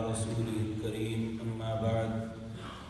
رسوله الكريم أما بعد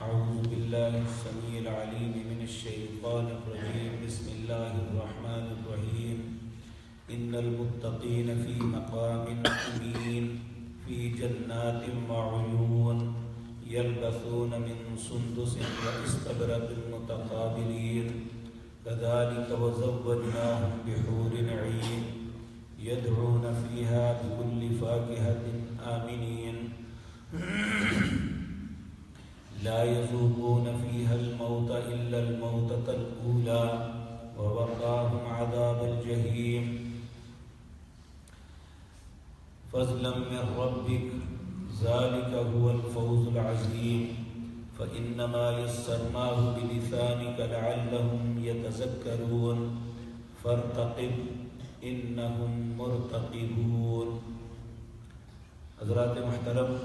أعوذ بالله السميع العليم من الشيطان الرجيم بسم الله الرحمن الرحيم إن المتقين في مقام أمين في جنات وعيون يلبثون من سندس واستبرق متقابلين كذلك وزوجناهم بحور عين يدعون فيها بكل فاكهة آمنين لا يذوقون فيها الموت إلا الموتة الأولى ووقاهم عذاب الجحيم فضلا من ربك ذلك هو الفوز العظيم فإنما يسرناه بلسانك لعلهم يتذكرون فارتقب إنهم مرتقبون۔ حضرات محترم،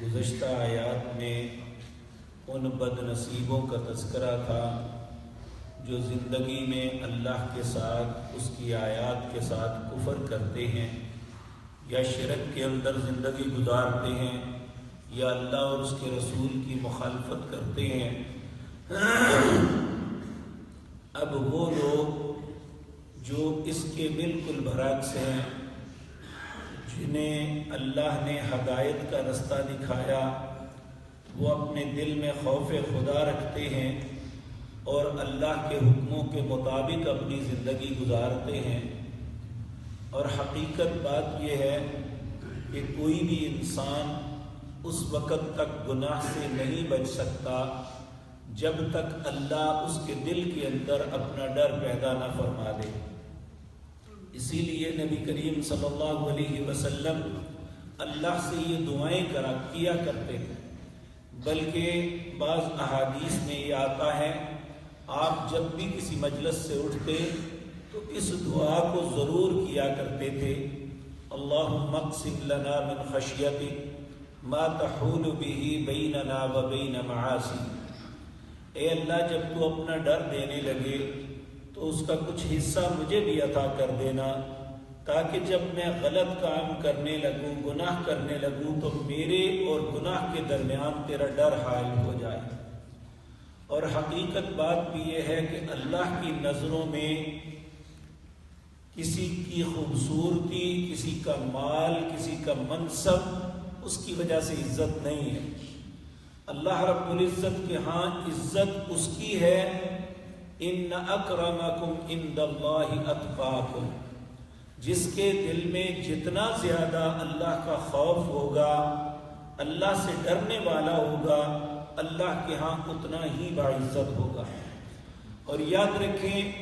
گزشتہ آیات میں ان بد نصیبوں کا تذکرہ تھا جو زندگی میں اللہ کے ساتھ اس کی آیات کے ساتھ کفر کرتے ہیں یا شرک کے اندر زندگی گزارتے ہیں یا اللہ اور اس کے رسول کی مخالفت کرتے ہیں۔ اب وہ لوگ جو اس کے بالکل برعکس ہیں، جنہیں اللہ نے ہدایت کا رستہ دکھایا، وہ اپنے دل میں خوف خدا رکھتے ہیں اور اللہ کے حکموں کے مطابق اپنی زندگی گزارتے ہیں۔ اور حقیقت بات یہ ہے کہ کوئی بھی انسان اس وقت تک گناہ سے نہیں بچ سکتا جب تک اللہ اس کے دل کے اندر اپنا ڈر پیدا نہ فرما دے۔ اسی لیے نبی کریم صلی اللہ علیہ وسلم اللہ سے یہ دعائیں کیا کرتے تھے، بلکہ بعض احادیث میں یہ آتا ہے آپ جب بھی کسی مجلس سے اٹھتے تو اس دعا کو ضرور کیا کرتے تھے، اللہم اقسم لنا من خشیتک ما تحول به بیننا و بین معاصی۔ اے اللہ، جب تو اپنا ڈر دینے لگے تو اس کا کچھ حصہ مجھے بھی عطا کر دینا، تاکہ جب میں غلط کام کرنے لگوں، گناہ کرنے لگوں، تو میرے اور گناہ کے درمیان تیرا ڈر حائل ہو جائے۔ اور حقیقت بات بھی یہ ہے کہ اللہ کی نظروں میں کسی کی خوبصورتی، کسی کا مال، کسی کا منصب اس کی وجہ سے عزت نہیں ہے۔ اللہ رب العزت کے ہاں عزت اس کی ہے، ان اکرمکم عند اللہ اتقاکم۔ جس کے دل میں جتنا زیادہ اللہ کا خوف ہوگا، اللہ سے ڈرنے والا ہوگا، اللہ کے ہاں اتنا ہی باعزت ہوگا۔ اور یاد رکھیں،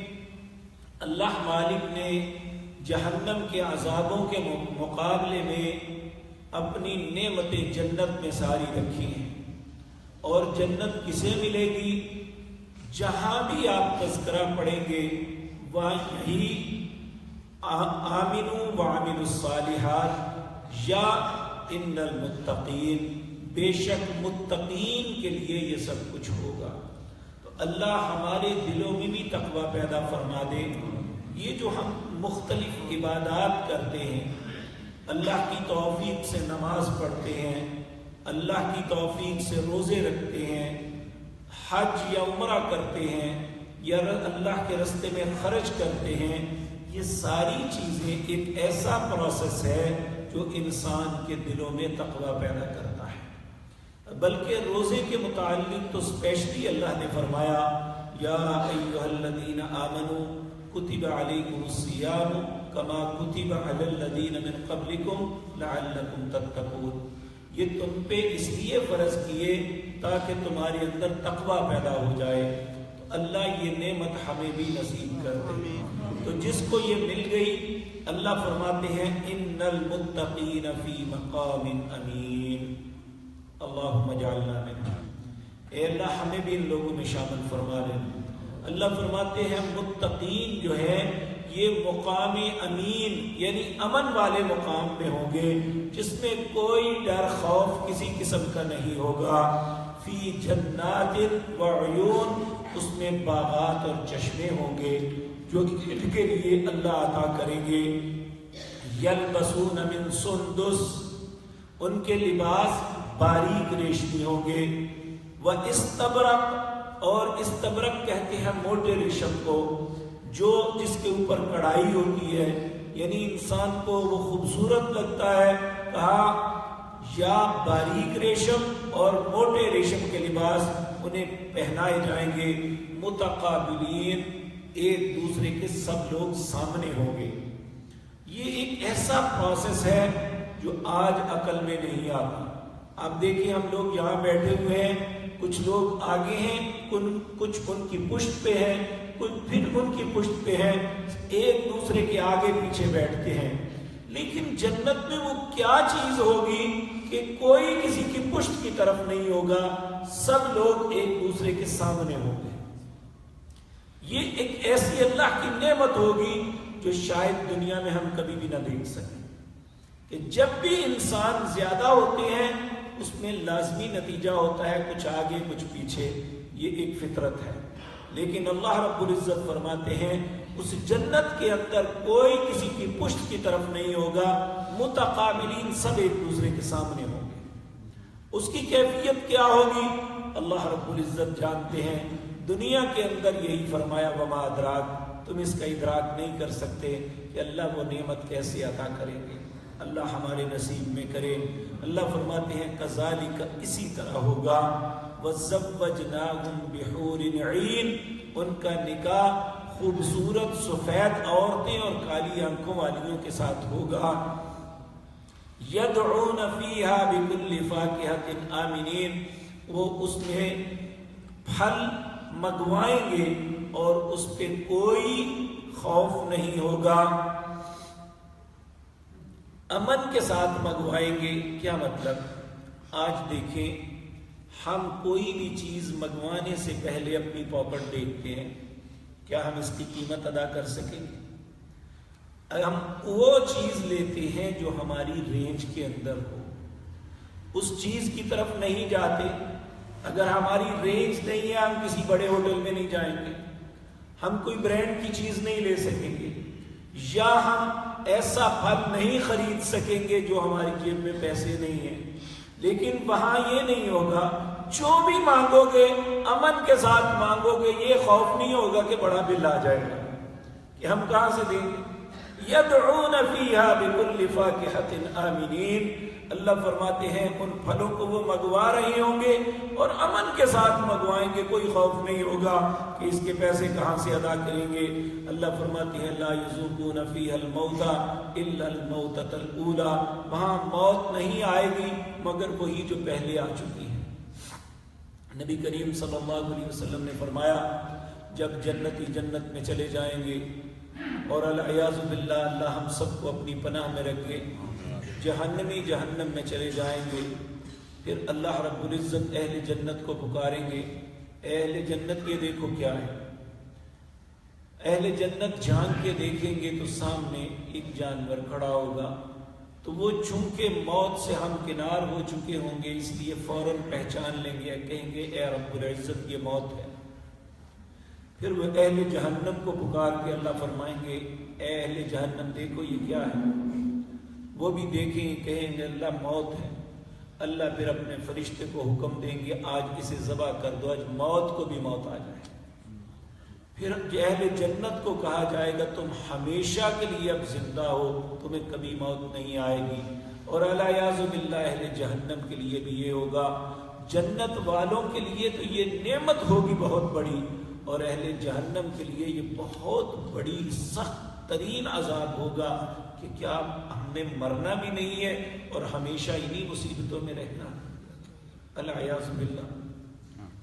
اللہ مالک نے جہنم کے عذابوں کے مقابلے میں اپنی نعمت جنت میں ساری رکھی ہیں۔ اور جنت کسے ملے گی؟ جہاں بھی آپ تذکرہ پڑھیں گے وہاں یہی آمنوا وعملوا الصالحات یا ان المتقین، بے شک متقین کے لیے یہ سب کچھ ہوگا۔ تو اللہ ہمارے دلوں میں بھی تقوی پیدا فرما دے۔ یہ جو ہم مختلف عبادات کرتے ہیں، اللہ کی توفیق سے نماز پڑھتے ہیں، اللہ کی توفیق سے روزے رکھتے ہیں، حج یا عمرہ کرتے ہیں، یا اللہ کے راستے میں خرچ کرتے ہیں، یہ ساری چیزیں ایک ایسا پروسیس ہے جو انسان کے دلوں میں تقوی پیدا کرتا ہے۔ بلکہ روزے کے متعلق تو اسپیشلی اللہ نے فرمایا یا ایھا الذین آمنوا کتب علیکم الصیام کما کتب علی الذین من قبلکم لعلکم تتقون۔ یہ تم پہ اس لیے فرض کیے تاکہ تمہارے اندر تقوی پیدا ہو جائے۔ تو اللہ یہ نعمت ہمیں بھی نصیب کر دے۔ تو جس کو یہ مل گئی، اللہ فرماتے ہیں ان المتقین فی مقام امین، اللہم اجعلنا منہم۔ اے اللہ ہمیں بھی ان لوگوں میں شامل فرما لے۔ اللہ فرماتے ہیں متقین جو ہے یہ مقام امین یعنی امن والے مقام میں ہوں گے، جس میں کوئی ڈر خوف کسی قسم کا نہیں ہوگا۔ فی جنات وعیون، اس میں باغات اور چشمے ہوں گے جو ان کے لیے اللہ عطا کریں گے۔ یلبسون من سندس، ان کے لباس باریک ریشمی ہوں گے، وَإِسْتَبْرَقْ، اور استبرق کہتے ہیں موٹے ریشم کو، جو جس کے اوپر کڑھائی ہوتی ہے، یعنی انسان کو وہ خوبصورت لگتا ہے۔ کہا یا باریک ریشم اور موٹے ریشم کے لباس انہیں پہنائے جائیں گے، متقابلین، ایک دوسرے کے سب لوگ سامنے ہوں گے۔ یہ ایک ایسا پروسیس ہے جو آج عقل میں نہیں آتا۔ آپ دیکھیں ہم لوگ یہاں بیٹھے ہوئے ہیں، کچھ لوگ آگے ہیں، کچھ ان کی پشت پہ ہیں، کچھ پھر ان کی پشت پہ ہیں، ایک دوسرے کے آگے پیچھے بیٹھتے ہیں۔ لیکن جنت میں وہ کیا چیز ہوگی کہ کوئی کسی کی پشت کی طرف نہیں ہوگا، سب لوگ ایک دوسرے کے سامنے ہوں گے۔ یہ ایک ایسی اللہ کی نعمت ہوگی جو شاید دنیا میں ہم کبھی بھی نہ دیکھ سکیں، کہ جب بھی انسان زیادہ ہوتے ہیں اس میں لازمی نتیجہ ہوتا ہے کچھ آگے کچھ پیچھے، یہ ایک فطرت ہے۔ لیکن اللہ رب العزت فرماتے ہیں اس جنت کے اندر کوئی کسی کی پشت کی طرف نہیں ہوگا، متقابلین، سب ایک دوسرے کے سامنے ہوں گے۔ اس کی کیفیت کیا ہوگی اللہ رب العزت جانتے ہیں۔ دنیا کے اندر یہی فرمایا وما ادراک، تم اس کا ادراک نہیں کر سکتے کہ اللہ وہ نعمت کیسے عطا کریں گے۔ اللہ ہمارے نصیب میں کرے۔ اللہ فرماتے ہیں کذالک، اسی طرح ہوگا، وَزَوَّجْنَاهُمْ بِحُورٍ عِينٍ، ان کا نکاح خوبصورت سفید عورتیں اور کالی آنکھوں والیوں کے ساتھ ہوگا۔ يَدْعُونَ فِيهَا بِكُلِّ فَاكِهَةٍ آمِنِينَ، وہ اس میں پھل منگوائیں گے اور اس پہ کوئی خوف نہیں ہوگا، امن کے ساتھ منگوائیں گے۔ کیا مطلب؟ آج دیکھیں ہم کوئی بھی چیز منگوانے سے پہلے اپنی پاکٹ دیکھتے ہیں، کیا ہم اس کی قیمت ادا کر سکیں گے؟ ہم وہ چیز لیتے ہیں جو ہماری رینج کے اندر ہو، اس چیز کی طرف نہیں جاتے۔ اگر ہماری رینج نہیں ہے ہم کسی بڑے ہوٹل میں نہیں جائیں گے، ہم کوئی برانڈ کی چیز نہیں لے سکیں گے، یا ہم ایسا پھل نہیں خرید سکیں گے جو ہماری جیب میں پیسے نہیں ہیں۔ لیکن وہاں یہ نہیں ہوگا، جو بھی مانگو گے امن کے ساتھ مانگو گے، یہ خوف نہیں ہوگا کہ بڑا بل آ جائے گا کہ ہم کہاں سے دیں گے۔ یدعون فیہا بکل فاکہۃ آمنین، اللہ فرماتے ہیں ان پھلوں کو وہ منگوا رہے ہوں گے اور امن کے ساتھ منگوائیں گے، کوئی خوف نہیں ہوگا کہ اس کے پیسے کہاں سے ادا کریں گے۔ اللہ فرماتے ہیں لا یذوقون فیہا الموت الا الموتۃ الاولی، وہاں موت نہیں آئے گی مگر وہی جو پہلے آ چکی ہے۔ نبی کریم صلی اللہ علیہ وسلم نے فرمایا جب جنتی جنت میں چلے جائیں گے اور العیاذ باللہ اللہ ہم سب کو اپنی پناہ میں رکھے، جہنمی جہنم میں چلے جائیں گے، پھر اللہ رب العزت اہل جنت کو پکاریں گے۔ اہل جنت یہ دیکھو کیا ہے، اہل جنت جھانک کے دیکھیں گے تو سامنے ایک جانور کھڑا ہوگا، تو وہ چونکہ موت سے ہم کنار ہو چکے ہوں گے اس لیے فوراً پہچان لیں گے، کہیں گے اے رب العزت یہ موت ہے۔ پھر وہ اہل جہنم کو پکار کے اللہ فرمائیں گے اے اہل جہنم دیکھو یہ کیا ہے، وہ بھی دیکھیں، کہیں گے اللہ موت ہے۔ اللہ پھر اپنے فرشتے کو حکم دیں گے آج اسے ذبح کر دو، آج موت کو بھی موت آ جائے۔ پھر اہل جنت کو کہا جائے گا تم ہمیشہ کے لیے اب زندہ ہو، تمہیں کبھی موت نہیں آئے گی۔ اور الیاذ باللہ اہل جہنم کے لیے بھی یہ ہوگا۔ جنت والوں کے لیے تو یہ نعمت ہوگی بہت بڑی، اور اہل جہنم کے لیے یہ بہت بڑی سخت ترین عذاب ہوگا کہ کیا ہم نے مرنا بھی نہیں ہے اور ہمیشہ انہی مصیبتوں میں رہنا۔ الیاذ باللہ۔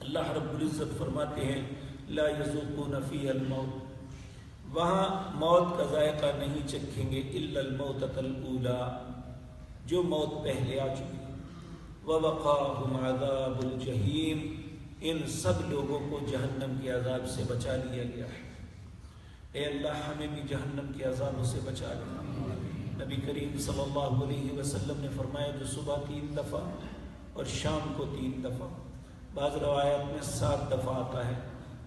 اللہ رب العزت فرماتے ہیں لا یذوقون فیہا الموت، وہاں موت کا ذائقہ نہیں چکھیں گے، الا الموتۃ الاولی، جو موت پہلے آ چکی۔ ووقاہم عذاب الجحیم، ان سب لوگوں کو جہنم کے عذاب سے بچا لیا گیا ہے۔ اے اللہ ہمیں بھی جہنم کے عذابوں سے بچا لے۔ نبی کریم صلی اللہ علیہ وسلم نے فرمایا جو صبح 3 دفعہ اور شام کو 3 دفعہ، بعض روایات میں 7 دفعہ آتا ہے،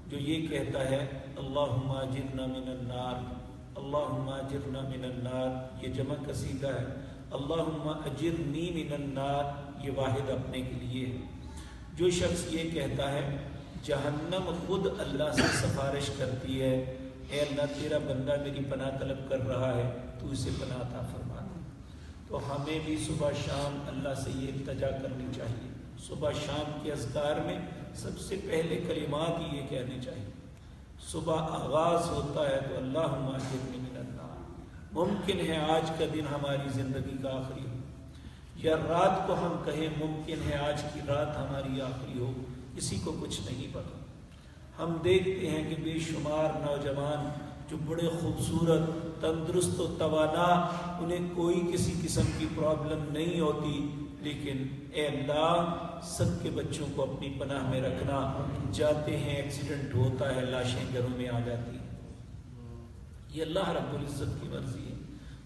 جو یہ کہتا ہے اللہم اجرنا من النار، اللہم اجرنا من النار، یہ جمع کا صیغہ ہے، اللہم اجرنی من النار، یہ واحد اپنے کے لیے ہے۔ جو شخص یہ کہتا ہے جہنم خود اللہ سے سفارش کرتی ہے، اے اللہ تیرا بندہ میری پناہ طلب کر رہا ہے، تو اسے پناہ عطا فرما دے، تو ہمیں بھی صبح شام اللہ سے یہ التجا کرنی چاہیے۔ صبح شام کے اذکار میں سب سے پہلے کلمات ہی یہ کہنے چاہیے۔ صبح آغاز ہوتا ہے تو اللہم اجرنی من النار، ممکن ہے آج کا دن ہماری زندگی کا آخری ہو، یا رات کو ہم کہیں ممکن ہے آج کی رات ہماری آخری ہو، کسی کو کچھ نہیں پتا۔ ہم دیکھتے ہیں کہ بے شمار نوجوان جو بڑے خوبصورت، تندرست و توانا، انہیں کوئی کسی قسم کی پرابلم نہیں ہوتی، لیکن اے اللہ سب کے بچوں کو اپنی پناہ میں رکھنا، جاتے ہیں ایکسیڈنٹ ہوتا ہے، لاشیں گھروں میں آ جاتی ہیں۔ یہ اللہ رب العزت کی مرضی ہے۔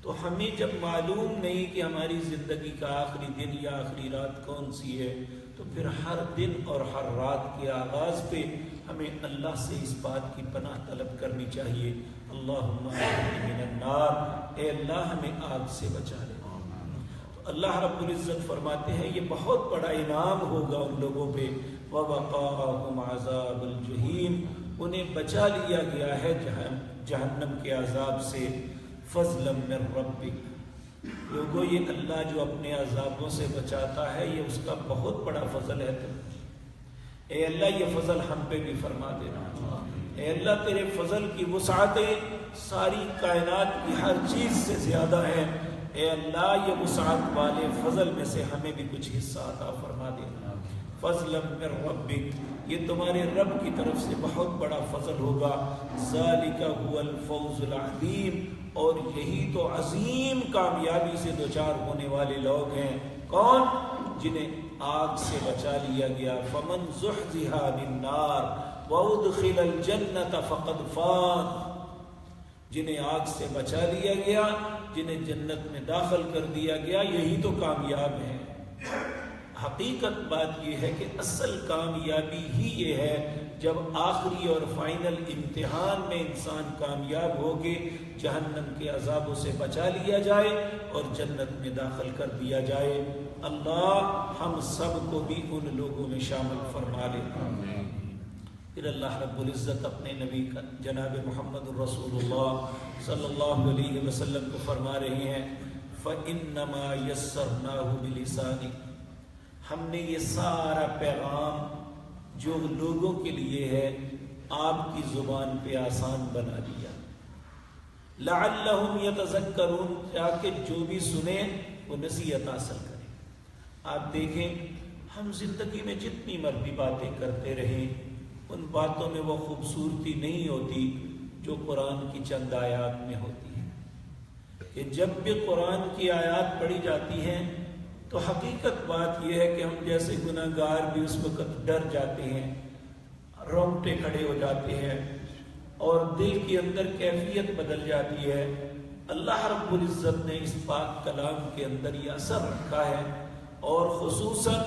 تو ہمیں جب معلوم نہیں کہ ہماری زندگی کا آخری دن یا آخری رات کون سی ہے، تو پھر ہر دن اور ہر رات کے آغاز پہ ہمیں اللہ سے اس بات کی پناہ طلب کرنی چاہیے، اللہم اجرنی من النار، اے اللہ ہمیں آگ سے بچا لے۔ تو اللہ رب العزت فرماتے ہیں یہ بہت بڑا انعام ہوگا ان لوگوں پہ، وَوَقَاهُمْ عَذَابَ الْجَحِيمِ، انہیں بچا لیا گیا ہے جہنم کے عذاب سے، فضلا من ربک، لوگوں یہ اللہ جو اپنے عذابوں سے بچاتا ہے یہ اس کا بہت بڑا فضل ہے۔ اے اللہ یہ فضل ہم پہ بھی فرما دینا، اے اللہ تیرے فضل کی وسعتیں ساری کائنات کی ہر چیز سے زیادہ ہیں، اے اللہ یہ وسعت والے فضل میں سے ہمیں بھی کچھ حصہ عطا فرما دینا، فضلا من ربک، یہ تمہارے رب کی طرف سے بہت بڑا فضل ہوگا، ذالک هو الفوز العظیم، اور یہی تو عظیم کامیابی سے دوچار ہونے والے لوگ ہیں۔ کون؟ جنہیں آگ سے بچا لیا گیا، فمن زحزح عن النار وادخل الجنۃ فقد فاز، جنہیں آگ سے بچا لیا گیا، جنہیں جنت میں داخل کر دیا گیا، یہی تو کامیاب ہیں۔ حقیقت بات یہ ہے کہ اصل کامیابی ہی یہ ہے جب آخری اور فائنل امتحان میں انسان کامیاب ہو کے جہنم کے عذابوں سے بچا لیا جائے اور جنت میں داخل کر دیا جائے۔ اللہ ہم سب کو بھی ان لوگوں میں شامل فرما لے۔ پھر اللہ رب العزت اپنے نبی جناب محمد الرسول اللہ صلی اللہ علیہ وسلم کو فرما رہے ہیں، فَإِنَّمَا يَسَّرْنَاهُ بِلِسَانِكَ، ہم نے یہ سارا پیغام جو لوگوں کے لیے ہے آپ کی زبان پہ آسان بنا دیا، لعلہم یتذکرون، تاکہ جو بھی سنیں وہ نصیحت حاصل کریں۔ آپ دیکھیں ہم زندگی میں جتنی مرضی باتیں کرتے رہیں، ان باتوں میں وہ خوبصورتی نہیں ہوتی جو قرآن کی چند آیات میں ہوتی ہے، کہ جب بھی قرآن کی آیات پڑھی جاتی ہیں تو حقیقت بات یہ ہے کہ ہم جیسے گناہ گار بھی اس وقت ڈر جاتے ہیں، رونگٹے کھڑے ہو جاتے ہیں اور دل کے اندر کیفیت بدل جاتی ہے۔ اللہ رب العزت نے اس پاک کلام کے اندر یہ اثر رکھا ہے، اور خصوصاً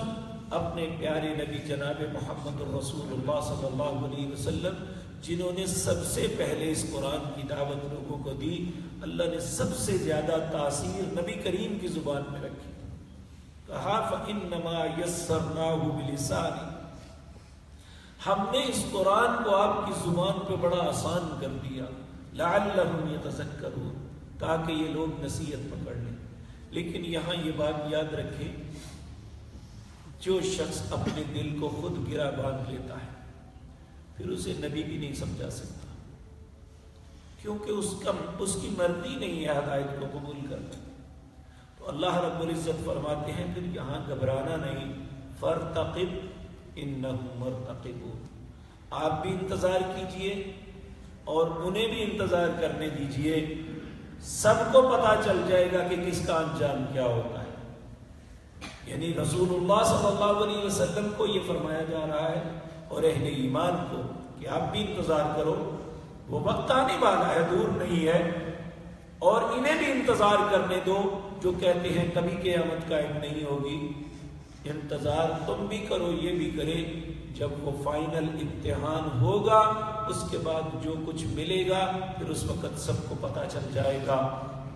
اپنے پیارے نبی جناب محمد الرسول اللہ صلی اللہ علیہ وسلم جنہوں نے سب سے پہلے اس قرآن کی دعوت لوگوں کو دی، اللہ نے سب سے زیادہ تاثیر نبی کریم کی زبان میں رکھی، کہا فَإِنَّمَا يَسَّرْنَاهُ بِلِسَانِكَ، ہم نے اس قرآن کو آپ کی زبان پہ بڑا آسان کر دیا، لَعَلَّهُمْ يَتَذَكَّرُونَ، تاکہ یہ لوگ نصیحت پکڑ لیں۔ لیکن یہاں یہ بات یاد رکھیں، جو شخص اپنے دل کو خود گرا باندھ لیتا ہے پھر اسے نبی بھی نہیں سمجھا سکتا، کیونکہ اس کی مرضی نہیں ہے ہدایت کو قبول کرنا۔ تو اللہ رب العزت فرماتے ہیں پھر یہاں گھبرانا نہیں، فَارْتَقِبْ إِنَّهُمْ مُرْتَقِبُونَ، آپ بھی انتظار کیجئے اور انہیں بھی انتظار کرنے دیجئے، سب کو پتا چل جائے گا کہ کس کا انجام کیا ہوتا ہے۔ یعنی رسول اللہ صلی اللہ علیہ وسلم کو یہ فرمایا جا رہا ہے اور اہل ایمان کو کہ آپ بھی انتظار کرو، وہ وقت آنے والا ہے، دور نہیں ہے، اور انہیں بھی انتظار کرنے دو جو کہتے ہیں کبھی قیامت قائم نہیں ہوگی۔ انتظار تم بھی کرو، یہ بھی کرے، جب وہ فائنل امتحان ہوگا اس کے بعد جو کچھ ملے گا پھر اس وقت سب کو پتہ چل جائے گا۔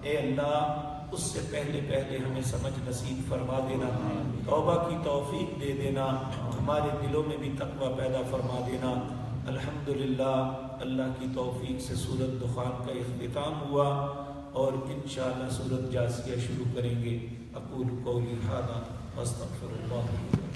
اے اللہ اس سے پہلے پہلے ہمیں سمجھ نصیب فرما دینا، توبہ کی توفیق دے دینا، ہمارے دلوں میں بھی تقوی پیدا فرما دینا۔ الحمدللہ اللہ کی توفیق سے سورۃ دخان کا اختتام ہوا اور انشاءاللہ سورۃ جاثیہ شروع کریں گے۔ اقول قولی ھذا واستغفر اللہ۔